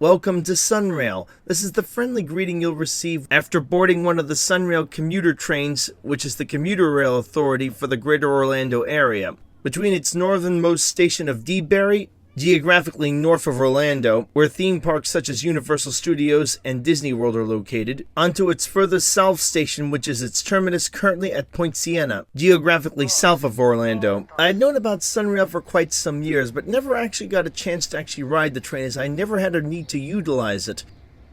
Welcome to SunRail. This is the friendly greeting you'll receive after boarding one of the SunRail commuter trains, which is the commuter rail authority for the greater Orlando area. Between its northernmost station of DeBary, geographically north of Orlando, where theme parks such as Universal Studios and Disney World are located, onto its furthest south station, which is its terminus currently at Point Siena, geographically south of Orlando. I had known about SunRail for quite some years, but never actually got a chance to actually ride the train, as I never had a need to utilize it.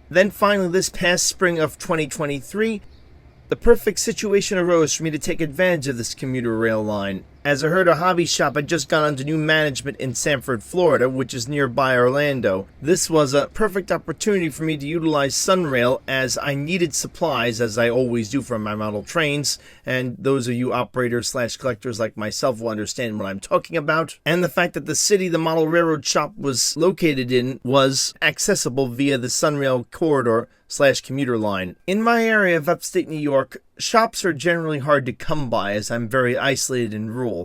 Then finally, this past spring of 2023, the perfect situation arose for me to take advantage of this commuter rail line, as I heard a hobby shop had just gone under new management in Sanford, Florida, which is nearby Orlando. This was a perfect opportunity for me to utilize SunRail, as I needed supplies, as I always do for my model trains, and those of you operators/collectors like myself will understand what I'm talking about. And the fact that the city the model railroad shop was located in was accessible via the SunRail corridor/commuter line. In my area of upstate New York, shops are generally hard to come by, as I'm very isolated and rural.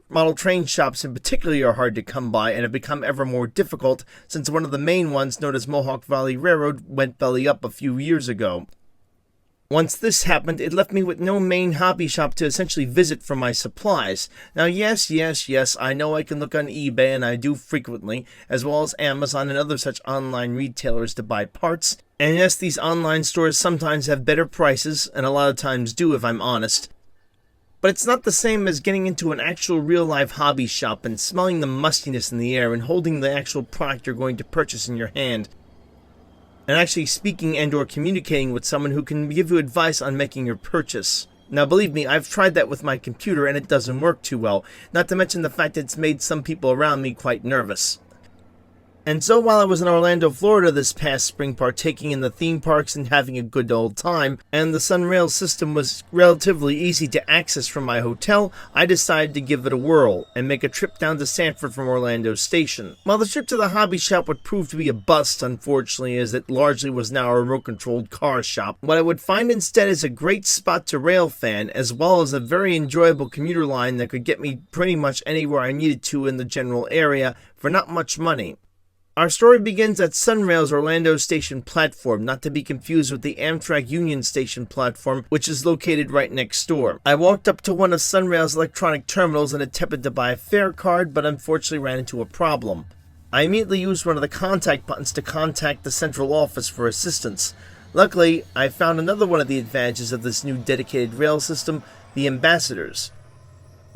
Model train shops in particular are hard to come by and have become ever more difficult since one of the main ones, known as Mohawk Valley Railroad, went belly up a few years ago. Once this happened, it left me with no main hobby shop to essentially visit for my supplies. Now, yes, I know I can look on eBay, and I do frequently, as well as Amazon and other such online retailers to buy parts. And yes, these online stores sometimes have better prices, and a lot of times do if I'm honest. But it's not the same as getting into an actual real-life hobby shop and smelling the mustiness in the air and holding the actual product you're going to purchase in your hand, and actually speaking and or communicating with someone who can give you advice on making your purchase. Now, believe me, I've tried that with my computer and it doesn't work too well, not to mention the fact that it's made some people around me quite nervous. And so while I was in Orlando, Florida this past spring, partaking in the theme parks and having a good old time, and the SunRail system was relatively easy to access from my hotel, I decided to give it a whirl and make a trip down to Sanford from Orlando Station. While the trip to the hobby shop would prove to be a bust, unfortunately, as it largely was now a remote-controlled car shop, what I would find instead is a great spot to railfan, as well as a very enjoyable commuter line that could get me pretty much anywhere I needed to in the general area for not much money. Our story begins at SunRail's Orlando Station platform, not to be confused with the Amtrak Union Station platform, which is located right next door. I walked up to one of SunRail's electronic terminals and attempted to buy a fare card, but unfortunately ran into a problem. I immediately used one of the contact buttons to contact the central office for assistance. Luckily, I found another one of the advantages of this new dedicated rail system: the ambassadors.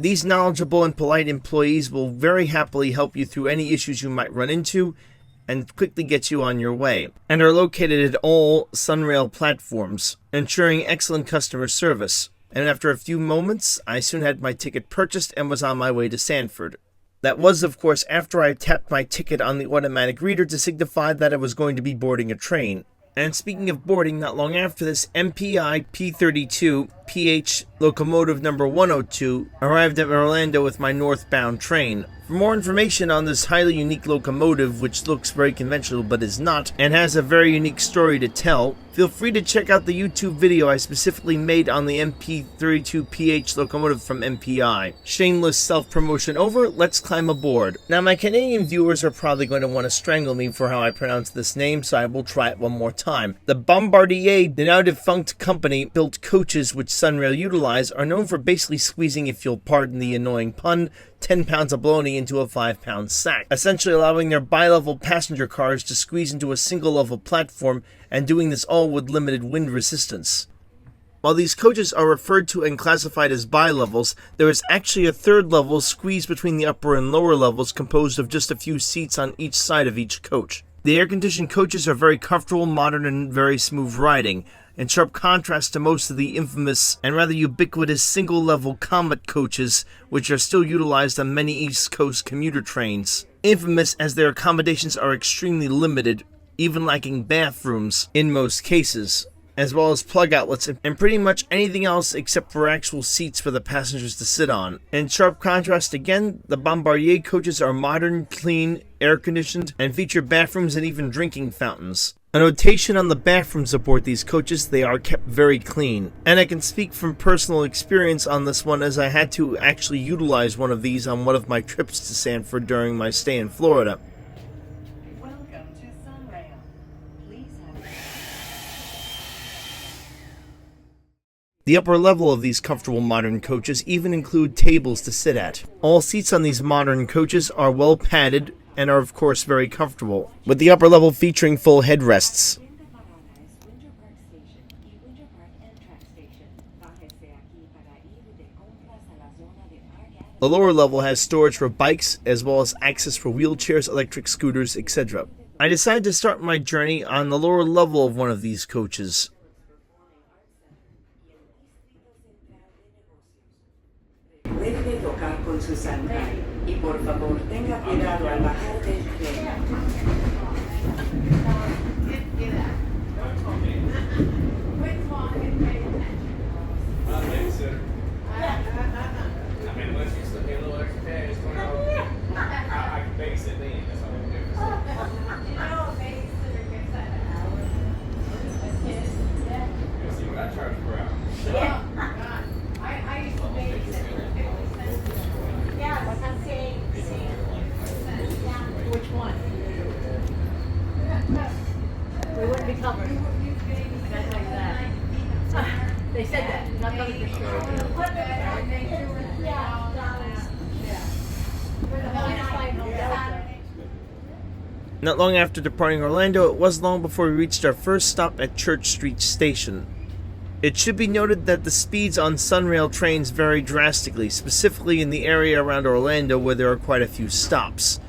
These knowledgeable and polite employees will very happily help you through any issues you might run into and quickly get you on your way, and are located at all SunRail platforms, ensuring excellent customer service. And after a few moments, I soon had my ticket purchased and was on my way to Sanford. That was, of course, after I tapped my ticket on the automatic reader to signify that I was going to be boarding a train. And speaking of boarding, not long after this, MPI P32 PH locomotive number 102 arrived at Orlando with my northbound train. For more information on this highly unique locomotive, which looks very conventional but is not, and has a very unique story to tell, feel free to check out the YouTube video I specifically made on the MP32 PH locomotive from MPI. Shameless self-promotion over, let's climb aboard. Now, my Canadian viewers are probably going to want to strangle me for how I pronounce this name, so I will try it one more time. The Bombardier, the now defunct company, built coaches which SunRail utilize, are known for basically squeezing, if you'll pardon the annoying pun, 10 pounds of bologna into a 5-pound sack, essentially allowing their bi-level passenger cars to squeeze into a single-level platform, and doing this all with limited wind resistance. While these coaches are referred to and classified as bi-levels, there is actually a third level squeezed between the upper and lower levels, composed of just a few seats on each side of each coach. The air-conditioned coaches are very comfortable, modern, and very smooth riding, in sharp contrast to most of the infamous and rather ubiquitous single-level Comet coaches, which are still utilized on many East Coast commuter trains. Infamous as their accommodations are extremely limited, even lacking bathrooms in most cases, as well as plug outlets and pretty much anything else except for actual seats for the passengers to sit on. In sharp contrast again, the Bombardier coaches are modern, clean, air-conditioned, and feature bathrooms and even drinking fountains. A notation on the bathrooms aboard these coaches: they are kept very clean. And I can speak from personal experience on this one, as I had to actually utilize one of these on one of my trips to Sanford during my stay in Florida. Welcome to SunRail. The upper level of these comfortable modern coaches even include tables to sit at. All seats on these modern coaches are well padded and are of course very comfortable, with the upper level featuring full headrests. The lower level has storage for bikes, as well as access for wheelchairs, electric scooters, etc. I decided to start my journey on the lower level of one of these coaches. Puede tocar con su SunRail y por favor tenga cuidado al bajar del tren. Which one? We wouldn't be covered. I gotta tell you that. They said that. Not covered for sure. Not long after departing Orlando, it wasn't long before we reached our first stop at Church Street Station. It should be noted that the speeds on SunRail trains vary drastically, specifically in the area around Orlando where there are quite a few stops.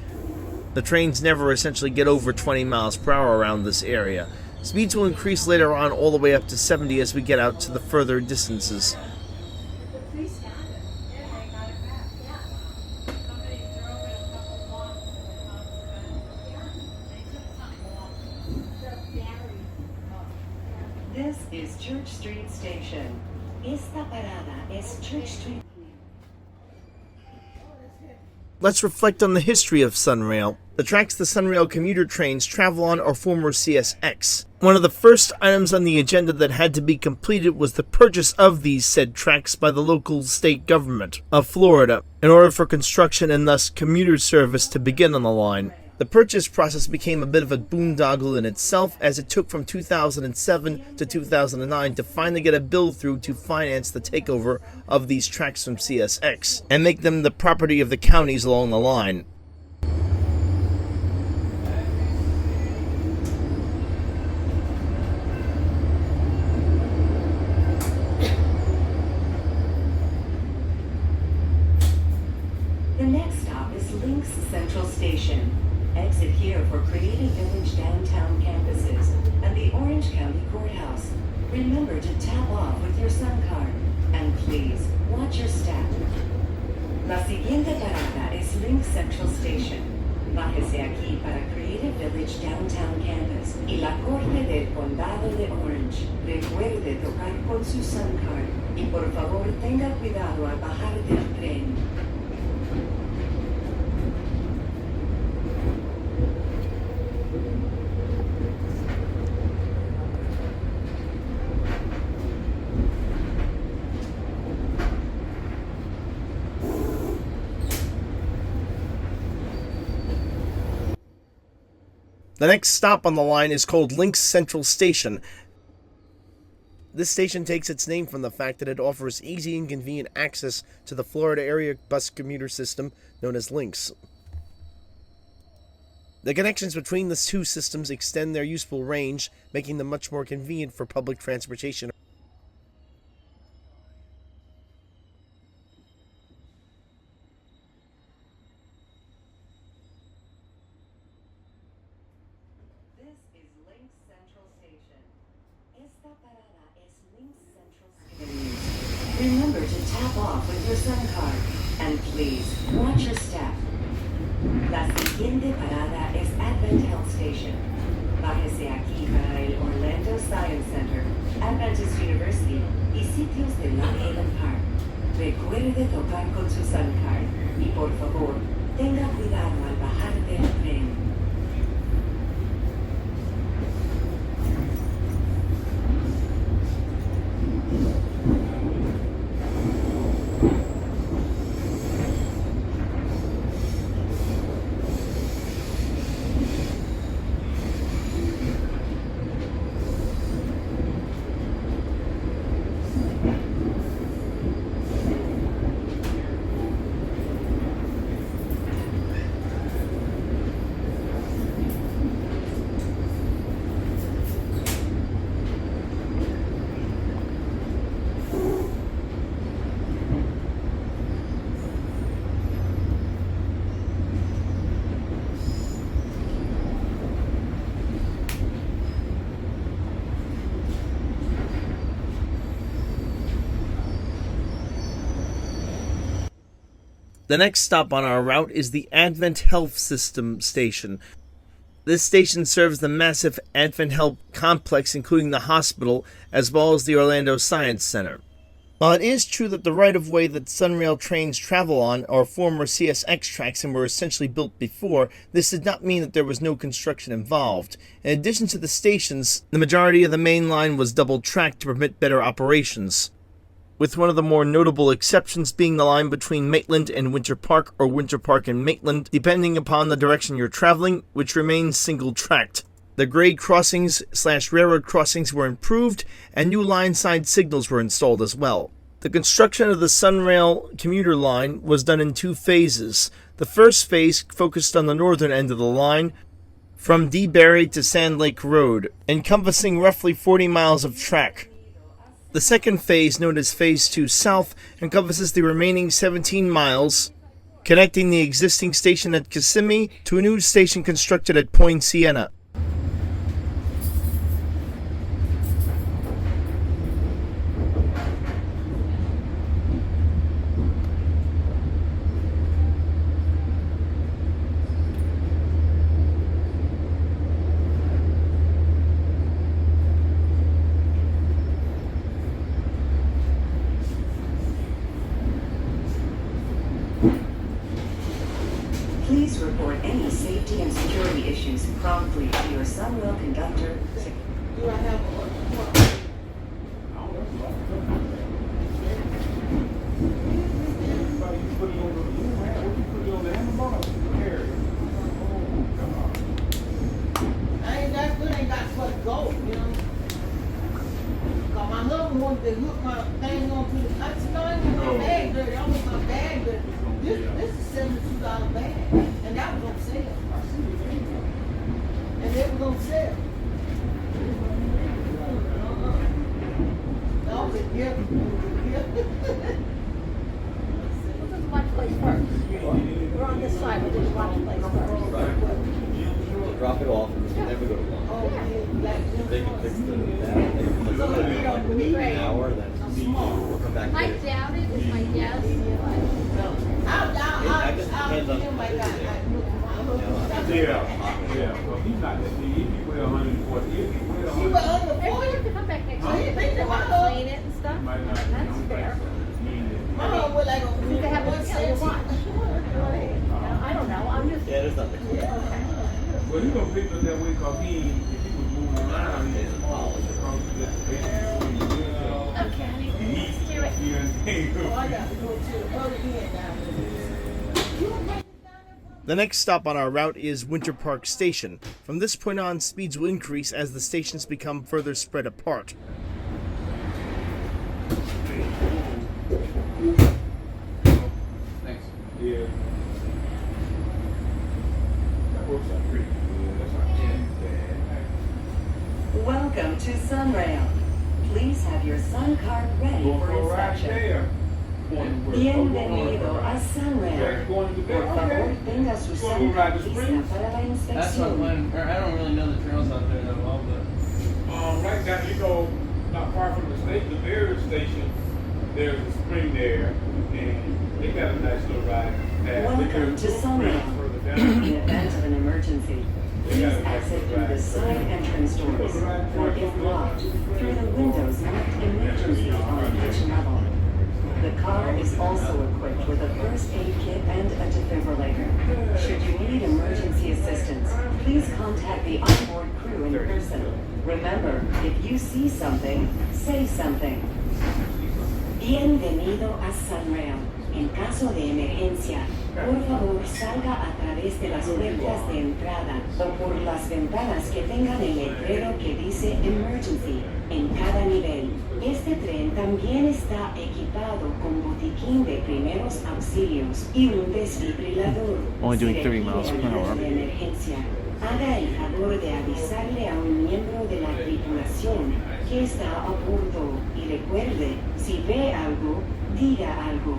The trains never essentially get over 20 miles per hour around this area. Speeds will increase later on all the way up to 70 as we get out to the further distances. This is Church Street Station. Esta parada es Church Street. Let's reflect on the history of SunRail. The tracks the SunRail commuter trains travel on are former CSX. One of the first items on the agenda that had to be completed was the purchase of these said tracks by the local state government of Florida in order for construction and thus commuter service to begin on the line. The purchase process became a bit of a boondoggle in itself, as it took from 2007 to 2009 to finally get a bill through to finance the takeover of these tracks from CSX and make them the property of the counties along the line. The next stop is Links Central Station. Exit here for Creative Village downtown campuses and the Orange County Courthouse. Remember to tap off with your Sun card. And please, watch your step. La siguiente parada es Links Central Station. Bájese aquí para Creative Village downtown campus y la Corte del Condado de Orange. Recuerde tocar con su Sun card y por favor tenga cuidado al bajar del tren. The next stop on the line is called Links Central Station. This station takes its name from the fact that it offers easy and convenient access to the Florida area bus commuter system known as Links. The connections between the two systems extend their useful range, making them much more convenient for public transportation. Remember to tap off with your Sun card. And please, watch your step. La siguiente parada es Advent Health Station. Bájese aquí para el Orlando Science Center, Adventist University y sitios de la Haven Park. Recuerde tocar con su Sun card y por favor, tenga cuidado al bajar del tren. The next stop on our route is the Advent Health System station. This station serves the massive Advent Health complex, including the hospital, as well as the Orlando Science Center. While it is true that the right-of-way that SunRail trains travel on are former CSX tracks and were essentially built before, this did not mean that there was no construction involved. In addition to the stations, the majority of the main line was double-tracked to permit better operations, with one of the more notable exceptions being the line between Maitland and Winter Park, or Winter Park and Maitland, depending upon the direction you're traveling, which remains single-tracked. The grade crossings/railroad crossings were improved, and new line-side signals were installed as well. The construction of the SunRail commuter line was done in 2 phases. The first phase focused on the northern end of the line, from DeBerry to Sand Lake Road, encompassing roughly 40 miles of track. The second phase, known as Phase 2 South, encompasses the remaining 17 miles, connecting the existing station at Kissimmee to a new station constructed at Point Siena. Please report any safety and security issues promptly to your SunRail conductor. Do I have I ain't that good, ain't got where to go, you know? Cause my husband wanted to hook my thing onto the, I said, no, I ain't want my bag dirty, I want my bag dirty. This is $72 bag, and that was on sale. And it was on sale. No, it was a gift. We'll just watch place first. We're on this side, we'll just watch place first. Drop it off and just never go to lunch. Oh, yeah, They can fix the that. They can fix So, it you know, in me, an hour, then we'll come back I later. doubt it, is my guess. I'll just give depends on him like the Yeah, well, he's not that big. If he weigh 140, if he weigh He 140, was under Maybe we 40. have to come back next Huh? week. They They want to want to- clean it and stuff. he might not. That's fair. My home was like You can have a tell you what. I don't know, I'm just. Yeah, there's nothing. Well, he gonna pick up that way because if he was moving around, he's small. Because he got the bed. Okay, honey, let's do it. You understand? Oh, I got to go to the other end down there. The next stop on our route is Winter Park Station. From this point on, speeds will increase as the stations become further spread apart. Thanks. Yeah. That works out pretty good. That's not too bad. Welcome to SunRail. Please have your Sun card ready Going for for a ride inspection. there. Going to work. Bienvenido a SunRail. Going to Por bed. favor, tenga su Sun card lista para la That's what inspección. I don't really know the trails out there that well, but Right down, not far from the station, the barrier station, there's a spring there, and they got a nice little ride. Welcome to SunRail. Further In down. event of an emergency, please exit through the side entrance doors, or if locked, through the windows marked emergency on each level. The car is also equipped with a first aid kit and a defibrillator. Should you need emergency assistance, please contact the onboard crew in person. Remember, if you see something, say something. Bienvenido a SunRail. En caso de emergencia, por favor salga a través de las puertas de entrada o por las ventanas que tengan el letrero que dice Emergency en cada nivel. Este tren también está equipado con botiquín de primeros auxilios y un desfibrilador. Only doing Si 30 miles requiere per hour. ayuda de emergencia, haga el favor de avisarle a un miembro de la tripulación que está a bordo y recuerde, si ve algo, diga algo.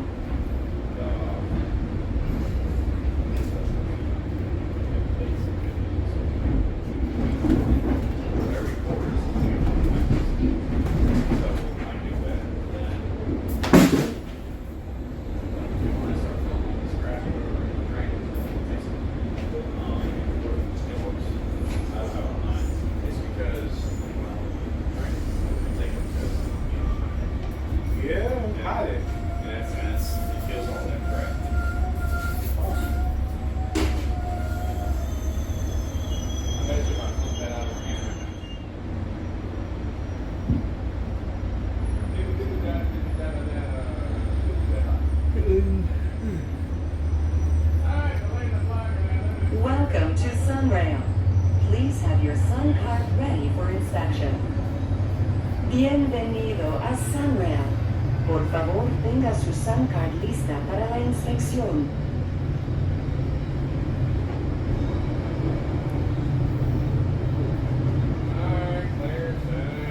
Bienvenido a SunRail. Por favor, tenga su SunCard lista para la inspección. Alright, clear, good,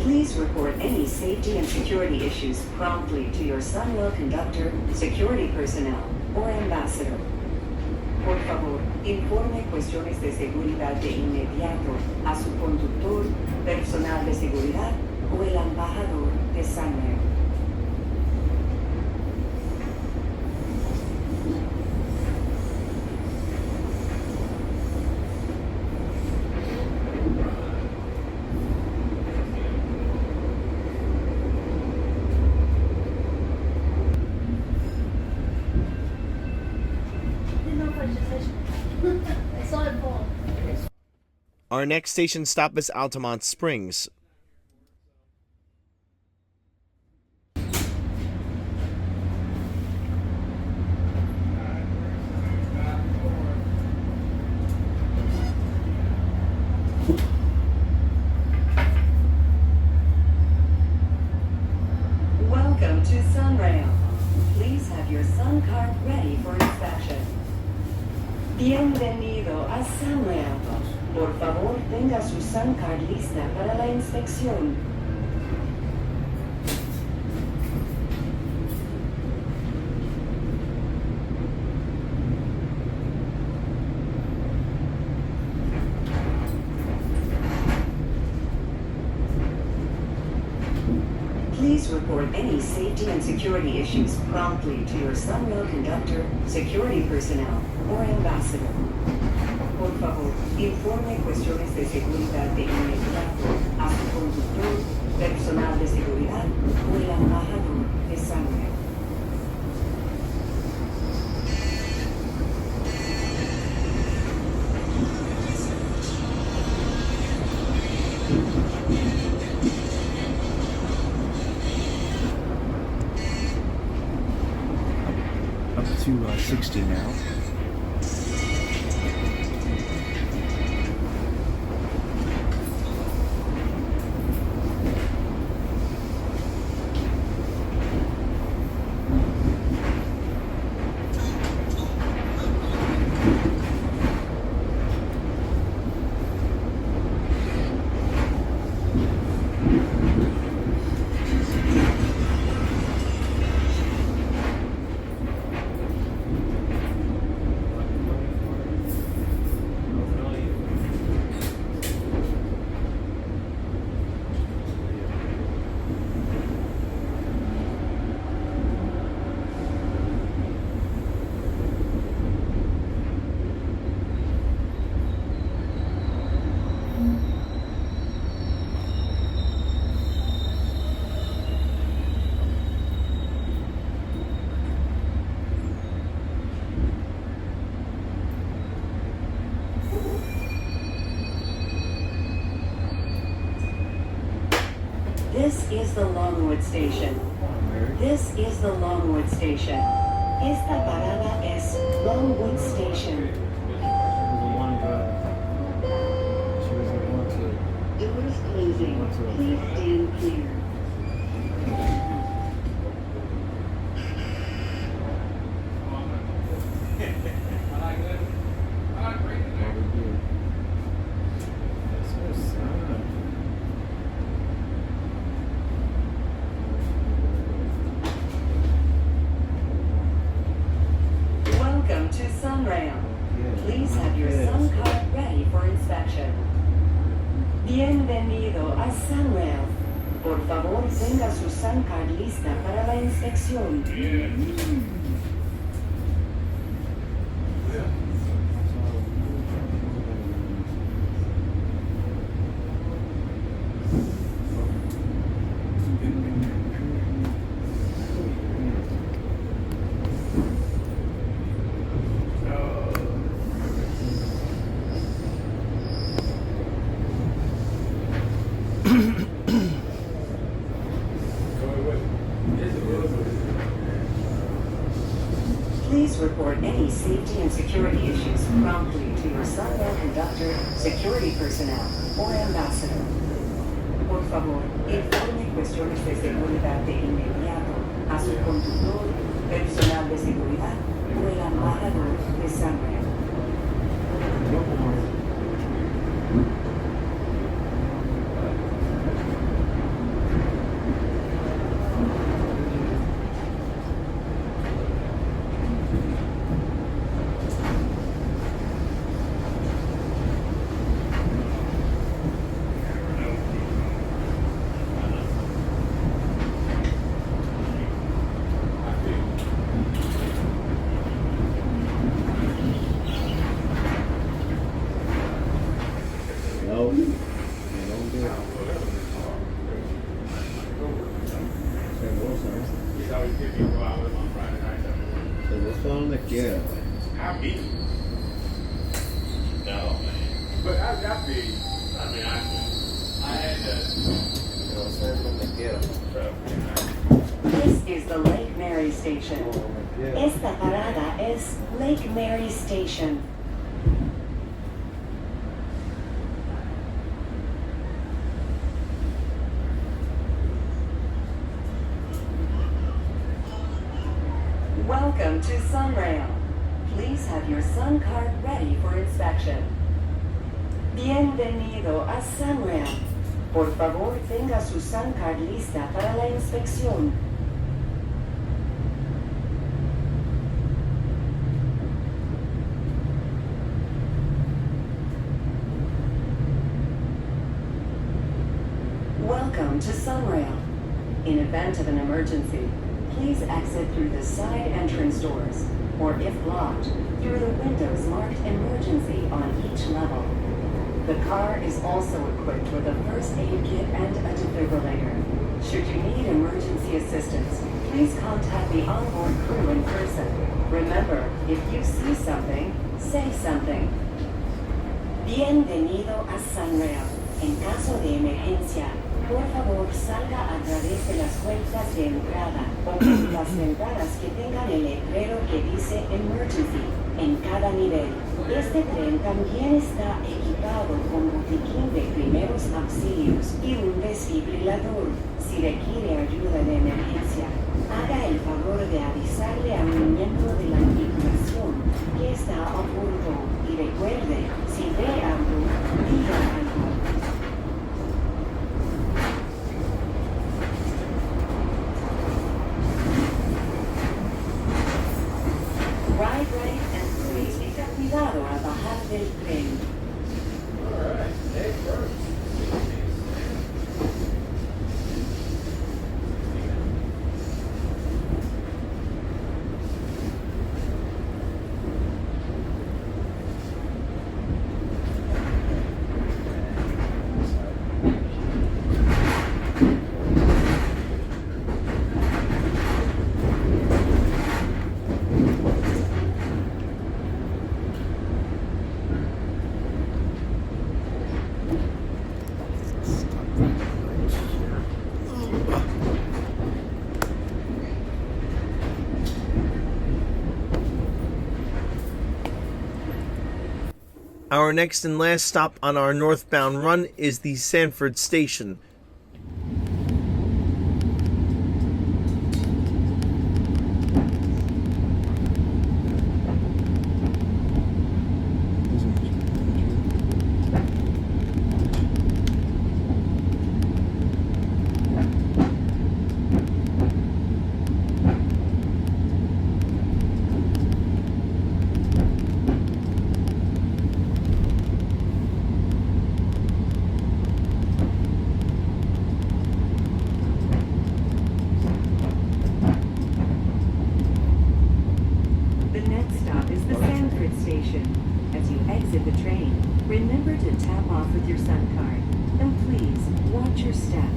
Please report any safety and security issues promptly to your SunRail conductor, security personnel, or ambassador. Por favor, informe cuestiones de seguridad de inmediato a su conductor, personal de seguridad o el embajador de SunRail. Didn't know if I should say. I saw it fall. Our next station stop is Altamont Springs. Welcome to SunRail. Please have your SunCard ready for inspection. Bienvenido a SunRail. Por favor, tenga su SunCard lista para la inspección. Please report any safety and security issues promptly to your SunRail conductor, security personnel, or ambassador. Por favor, informe cuestiones de seguridad de inmediato a su conductor, personal de seguridad o el embajador de SunRail. Up to 60 now. This is the Longwood Station. This is the Longwood Station. Esta parada es Longwood Station. Doors closing. Please stand clear. Welcome to SunRail. Please have your SunCard ready for inspection. Bienvenido a SunRail. Por favor, tenga su SunCard lista para la inspección. Please report any safety and security issues promptly to your SunRail conductor, security personnel, or ambassador. Por favor, informe cuestiones de seguridad de inmediato a su conductor, personal de seguridad o el embajador de SunRail. No, you don't do it. Se vos a donde quiera. I beat you. No, man. But I feel you. I mean, I had Se va a hacer donde quiera. This is the Lake Mary Station. Donde quiera. Esta parada es Lake Mary Station. Welcome to SunRail. Please have your Sun card ready for inspection. Bienvenido a SunRail. Por favor, tenga su Sun card lista para la inspección. Welcome to SunRail. In event of an emergency, please exit through the side entrance doors, or if blocked, through the windows marked emergency on each level. The car is also equipped with a first aid kit and a defibrillator. Should you need emergency assistance, please contact the onboard crew in person. Remember, if you see something, say something. Bienvenido a SunRail. En caso de emergencia, por favor salga a través de las puertas de entrada o por las ventanas que tengan el letrero que dice Emergency en cada nivel. Este tren también está equipado con botiquín de primeros auxilios y un desfibrilador. Si requiere ayuda de emergencia, haga el favor de avisarle a un miembro de la tripulación que está a bordo y recuerde, si ve algo, diga algo. Ride right and please tenga cuidado al bajar del tren. Alright, hey, first. Our next and last stop on our northbound run is the Sanford station. The next stop is the Sanford station. As you exit the train, remember to tap off with your Sun card. And please, watch your step.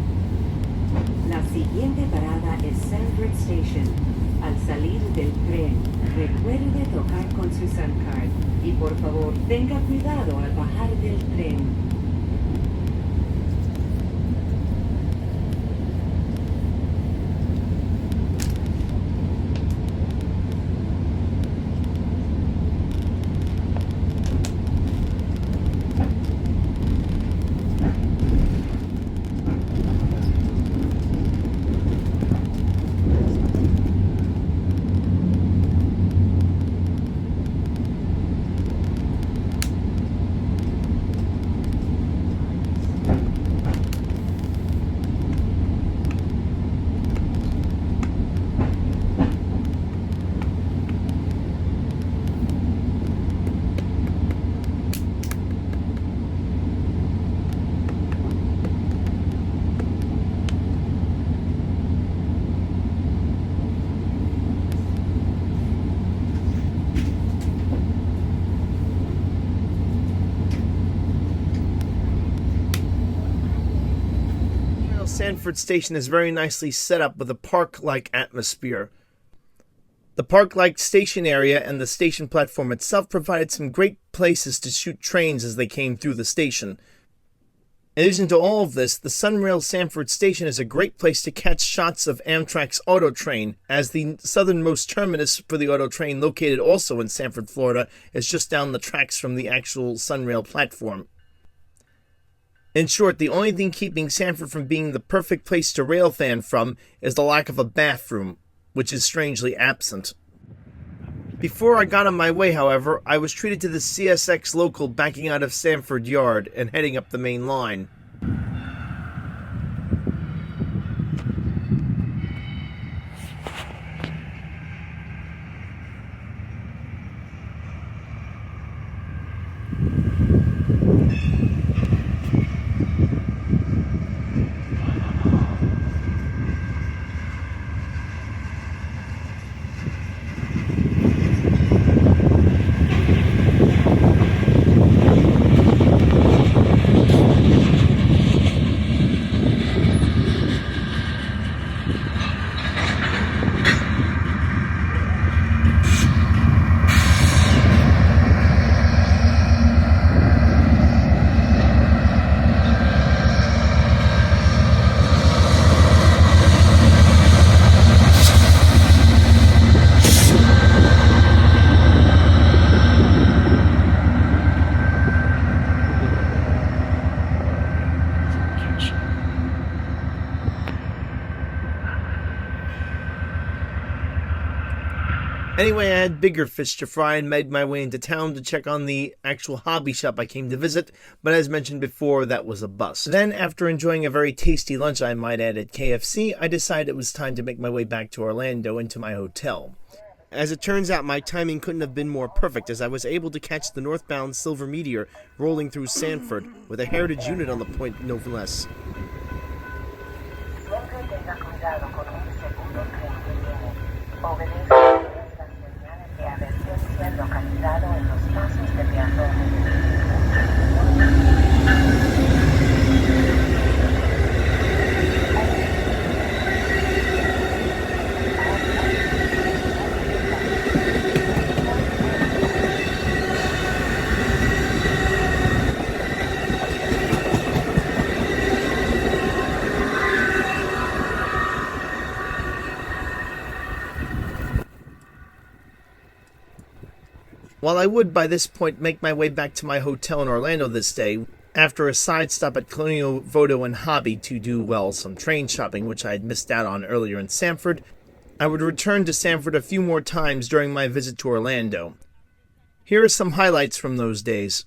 La siguiente parada es Sanford Station. Al salir del tren, recuerde tocar con su Sun card. Y por favor, tenga cuidado al bajar del tren. Sanford station is very nicely set up with a park-like atmosphere. The park-like station area and the station platform itself provided some great places to shoot trains as they came through the station. In addition to all of this, the SunRail Sanford station is a great place to catch shots of Amtrak's auto train, as the southernmost terminus for the auto train, located also in Sanford, Florida, is just down the tracks from the actual SunRail platform. In short, the only thing keeping Sanford from being the perfect place to railfan from is the lack of a bathroom, which is strangely absent. Before I got on my way, however, I was treated to the CSX local backing out of Sanford Yard and heading up the main line. Anyway, I had bigger fish to fry and made my way into town to check on the actual hobby shop I came to visit, but as mentioned before, that was a bust. Then, after enjoying a very tasty lunch, I might add, at KFC, I decided it was time to make my way back to Orlando and to my hotel. As it turns out, my timing couldn't have been more perfect, as I was able to catch the northbound Silver Meteor rolling through Sanford, with a Heritage unit on the point, no less. Localizado en los pasos de peatones. While I would, by this point, make my way back to my hotel in Orlando this day, after a side stop at Colonial Voto and Hobby to do, well, some train shopping, which I had missed out on earlier in Sanford, I would return to Sanford a few more times during my visit to Orlando. Here are some highlights from those days.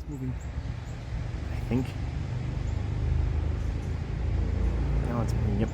Moving. I think. Now it's moving. Yep.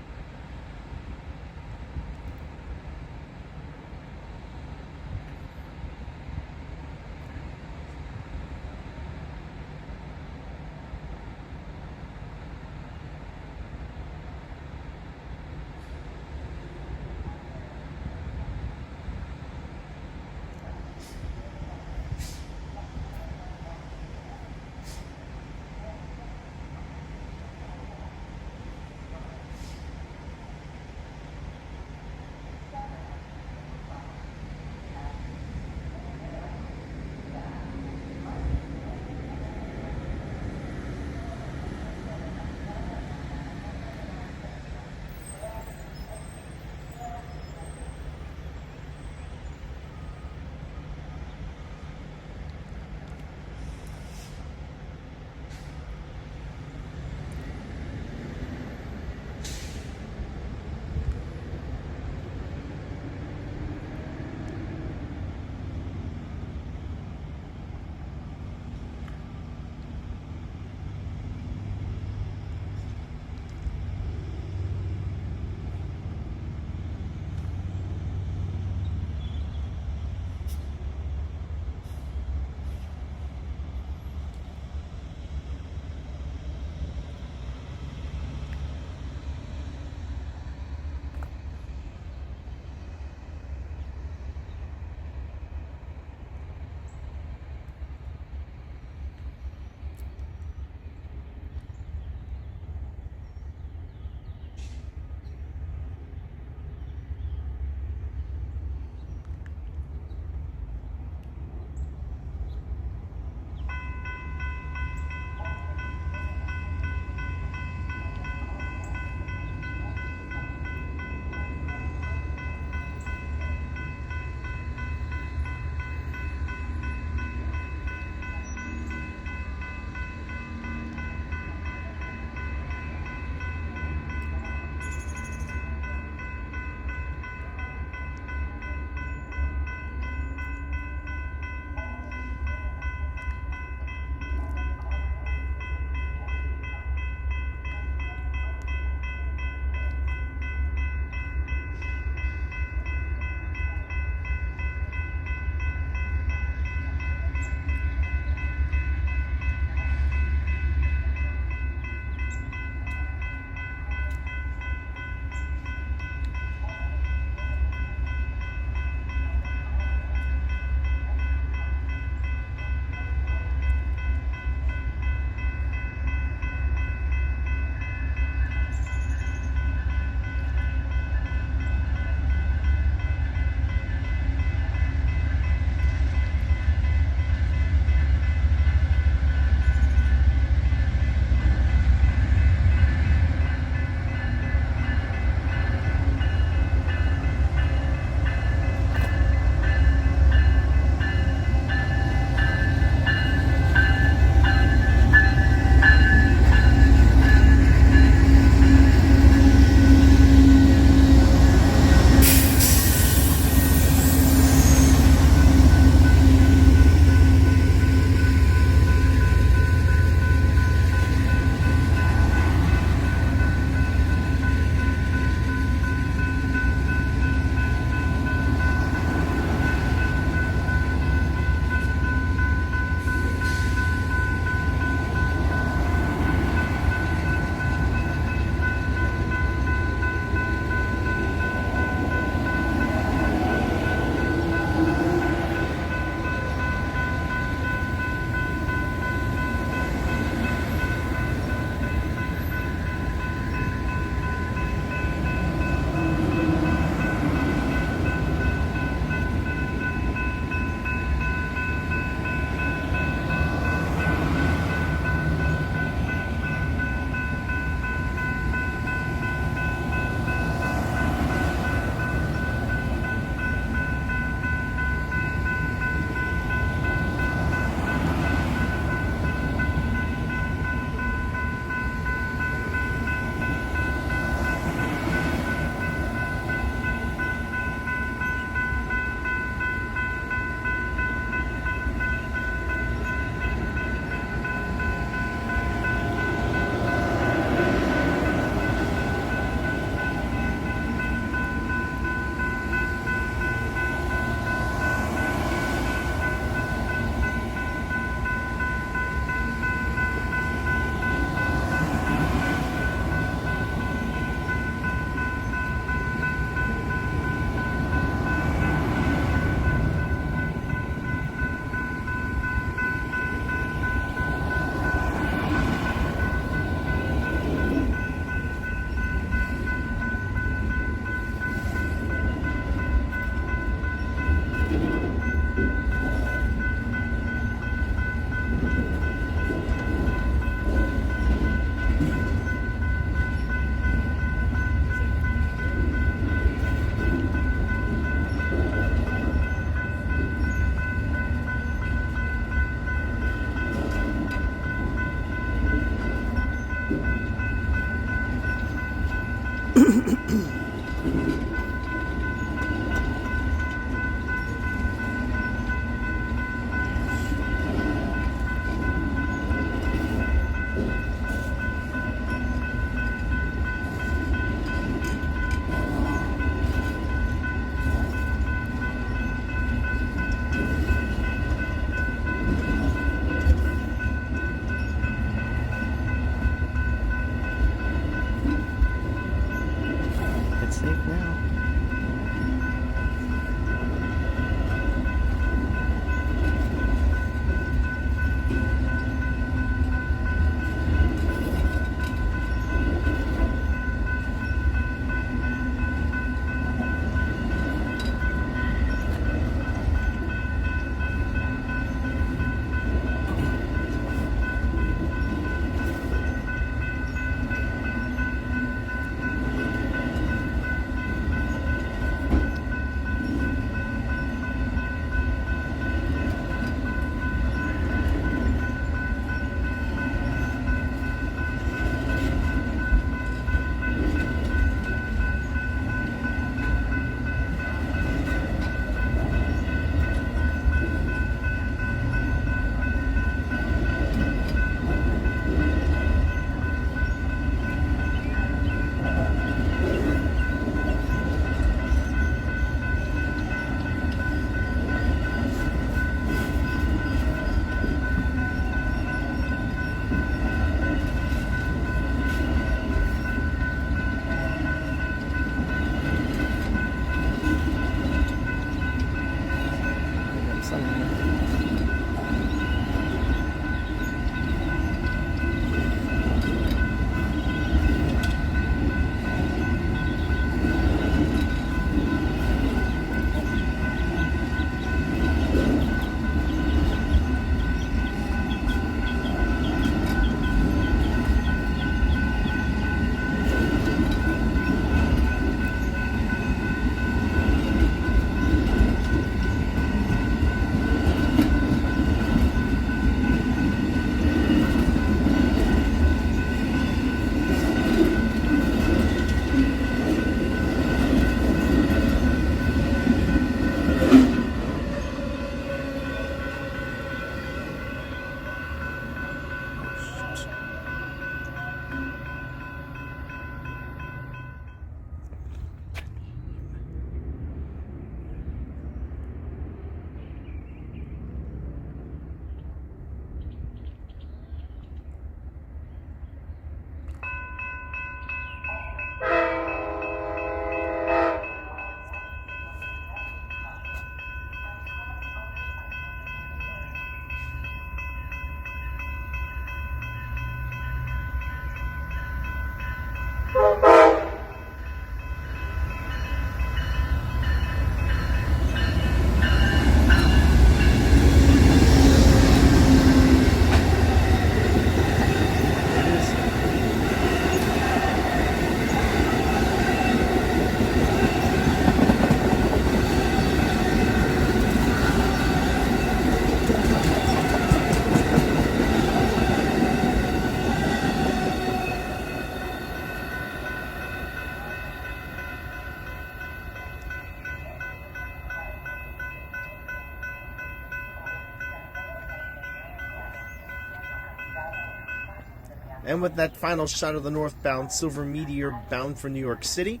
And with that final shot of the northbound Silver Meteor bound for New York City,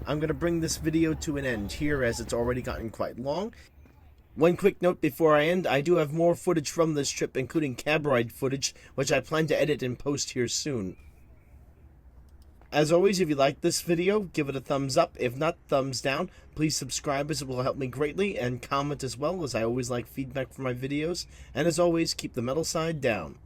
I'm going to bring this video to an end here as it's already gotten quite long. One quick note before I end, I do have more footage from this trip, including cab ride footage, which I plan to edit and post here soon. As always, if you like this video, give it a thumbs up. If not, thumbs down. Please subscribe as it will help me greatly, and comment as well, as I always like feedback for my videos. And as always, keep the metal side down.